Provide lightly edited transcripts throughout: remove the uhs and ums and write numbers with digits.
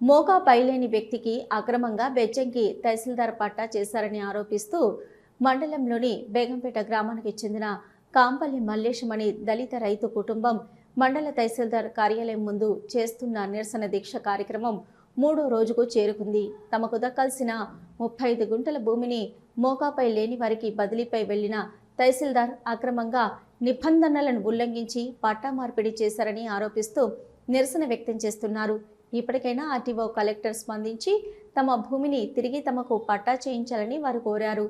మోకా పైలేని వ్యక్తికి అక్రమంగా బెజ్జంకి తహసీల్దార్ పట్టా చేశారని ఆరోపిస్తూ మండలంలోని బేగంపేట గ్రామానికి చెందిన కాంపల్లి మల్లేశం అనే దళిత రైతు కుటుంబం మండల తహసీల్దార్ కార్యాలయం ముందు చేస్తున్న నిరసన దీక్ష కార్యక్రమం 3వ రోజుకు చేరుకుంది. తమకు దక్కాల్సిన 35 గుంటల భూమిని మోకాపై లేని వారికి బదిలీపై వెళ్లిన తహసీల్దార్ అక్రమంగా నిబంధనలను ఉల్లంఘించి పట్టా మార్పిడి చేశారని ఆరోపిస్తూ నిరసన వ్యక్తం చేస్తున్నారు. ఇప్పటికైనా ఆర్టీఓ కలెక్టర్ స్పందించి తమ భూమిని తిరిగి తమకు పట్టా చేయించాలని వారు కోరారు.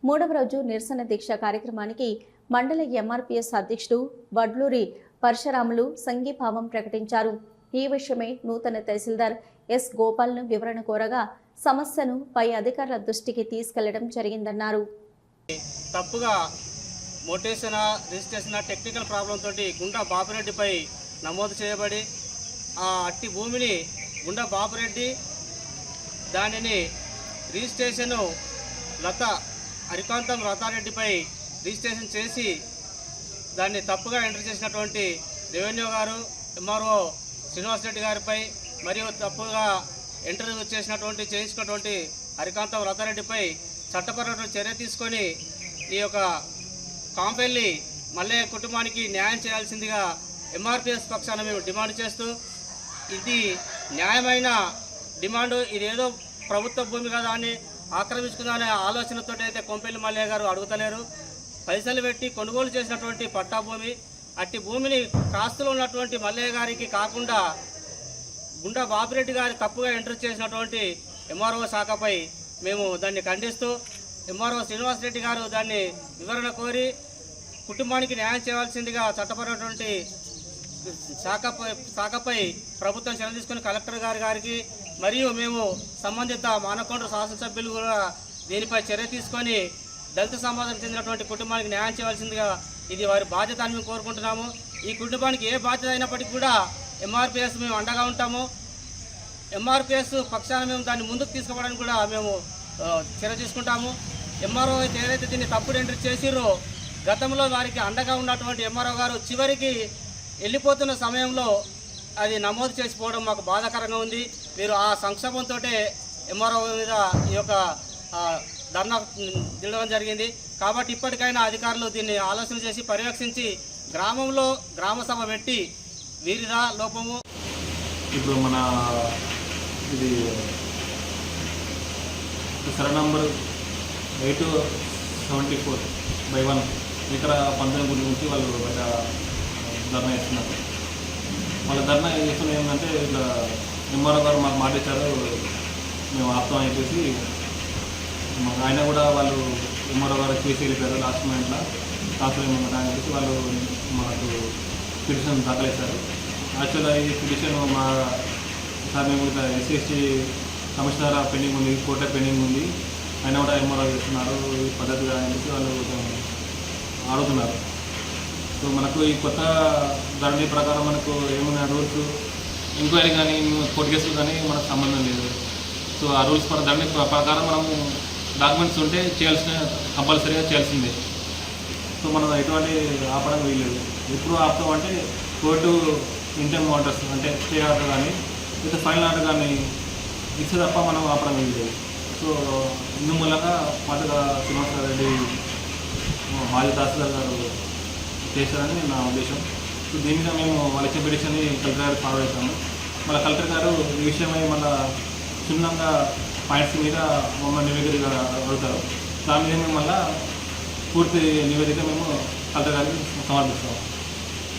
3వ రోజు నిరసన దీక్ష కార్యక్రమానికి మండల ఎంఆర్పీఎస్ అధ్యక్షుడు వడ్లూరి పరశురాములు సంఘీభావం ప్రకటించారు. ఈ విషయమై నూతన తహసీల్దార్ ఎస్ గోపాల్ను వివరణ కోరగా సమస్యను పై అధికారుల దృష్టికి తీసుకెళ్లడం జరిగిందన్నారు. తప్పుగా మోటేషన్ రిజిస్ట్రేషన్ టెక్నికల్ ప్రాబ్లం తోటి గుండా బాపిరెడ్డిపై నమోదు చేయబడి ఆ అట్టి భూమిని గుండా బాపిరెడ్డి దానిని రిజిస్ట్రేషను అరికాంతం లతారెడ్డిపై రిజిస్ట్రేషన్ చేసి దాన్ని తప్పుగా ఎంటర్ చేసినటువంటి రెవెన్యూ గారు ఎంఆర్ఓ శ్రీనివాస్ రెడ్డి గారిపై మరియు తప్పుగా ఎంటర్ చేయించుకున్నటువంటి అరికాంతం లతారెడ్డిపై చట్టపరమైన చర్య తీసుకొని ఈ యొక్క కాంపెల్లి మల్లయ్య కుటుంబానికి న్యాయం చేయాల్సిందిగా ఎంఆర్పీఎస్ పక్షాన మేము డిమాండ్ చేస్తూ, ఇది న్యాయమైన డిమాండు, ఇదేదో ప్రభుత్వ భూమి కదా అని ఆక్రమించుకుందనే ఆలోచనతో అయితే కొంపెల్లి మల్లయ్య గారు అడుగుతలేరు. పైసలు పెట్టి కొనుగోలు చేసినటువంటి పట్టా భూమి, అట్టి భూమిని కాస్తులో ఉన్నటువంటి మల్లయ్య గారికి కాకుండా గుండా బాపిరెడ్డి గారి తప్పుగా ఎంటర్ చేసినటువంటి ఎంఆర్ఓ శాఖపై మేము దాన్ని ఖండిస్తూ ఎంఆర్ఓ శ్రీనివాస్ రెడ్డి గారు దాన్ని వివరణ కోరి కుటుంబానికి న్యాయం చేయాల్సిందిగా చట్టపరమైనటువంటి శాఖపై ప్రభుత్వం చర్య తీసుకుని కలెక్టర్ గారికి మరియు మేము సంబంధిత మానకొండ శాసనసభ్యులు కూడా దీనిపై చర్య తీసుకొని దళిత సమాజానికి చెందినటువంటి కుటుంబానికి న్యాయం చేయాల్సిందిగా ఇది వారి బాధ్యత అని మేము కోరుకుంటున్నాము. ఈ కుటుంబానికి ఏ బాధ్యత అయినప్పటికీ కూడా ఎంఆర్పీఎస్ మేము అండగా ఉంటాము. ఎంఆర్పీఎస్ పక్షాన మేము దాన్ని ముందుకు తీసుకోవడానికి కూడా మేము చర్య తీసుకుంటాము. ఎంఆర్ఓ అయితే ఏదైతే దీన్ని తప్పుడు ఎంట్రీ చేసిరో గతంలో వారికి అండగా ఉన్నటువంటి ఎంఆర్ఓ గారు చివరికి వెళ్ళిపోతున్న సమయంలో అది నమోదు చేసిపోవడం మాకు బాధాకరంగా ఉంది. మీరు ఆ సంక్షోభంతో ఎంఆర్ఓ మీద ఈ యొక్క ధర్నా దిగడం జరిగింది. కాబట్టి ఇప్పటికైనా అధికారులు దీన్ని ఆలోచన చేసి పర్యవేక్షించి గ్రామంలో గ్రామ సభ పెట్టి వీరిదా లోపము. ఇప్పుడు మన ఇది సర నంబర్ 874/1 ఇతర పంతన గురించి వాళ్ళు బయట ధర్నా చేస్తున్నారు. వాళ్ళ ధర్నా చేస్తున్న ఏంటంటే ఇట్లా ఎంఆర్ఓ గారు మాకు మాట ఇచ్చారు, మేము ఆపుతాం అని చెప్పేసి ఆయన కూడా వాళ్ళు ఎంఆర్ఓ గారు చేసి వెళ్ళిపోయారు. లాస్ట్ మూమెంట్లో ట్రాన్స్ఫర్ ఏమన్నా అని చెప్పేసి వాళ్ళు మాకు పిటిషన్ దాఖలేశారు. యాక్చువల్గా ఈ పిటిషన్ మా సార్ మేము ఇట్లా SC/ST కమిషనర్ పెండింగ్ ఉంది, కోర్టు పెండింగ్ ఉంది, ఆయన కూడా ఎంఆర్ఓ చేస్తున్నారు ఈ పద్ధతిగా అని చెప్పి వాళ్ళు అడుగుతున్నారు. సో మనకు ఈ కొత్త ధరణి ప్రకారం మనకు ఏమైనా రూల్స్ ఎంక్వైరీ కానీ కోర్టు కేసులు కానీ మనకు సంబంధం లేదు. సో ఆ రూల్స్ ధరణి ప్రకారం మనము డాక్యుమెంట్స్ ఉంటే కంపల్సరీగా చేయాల్సిందే. సో మనం ఎటువంటి ఆపడం వీల్లేదు. ఎప్పుడు ఆపుతాం అంటే కోర్టు ఇంటర్మ్ ఆర్డర్స్ అంటే స్టే ఆర్డర్ కానీ లేదా ఫైనల్ ఆర్డర్ కానీ ఇస్తే తప్ప మనం ఆపడం వీల్లేదు. సో ఇందుమూలంగా పాటుగా శ్రీనివాస రెడ్డి మాజీ తహసీల్దార్ గారు చేశారని నా ఉద్దేశం. సో దీని మీద మేము వాళ్ళ ఇచ్చిన పిటిషన్ని కలెక్టర్ గారు ఫార్వర్డ్ చేశాము. మళ్ళీ కలెక్టర్ గారు ఈ విషయమై మళ్ళీ క్షుణ్ణంగా పాయింట్స్ మీద మమ్మల్ని నివేదిక అడుగుతారు. దాని మీద మేము మళ్ళీ పూర్తి నివేదిక మేము కలెక్టర్ గారికి సమర్పిస్తాము.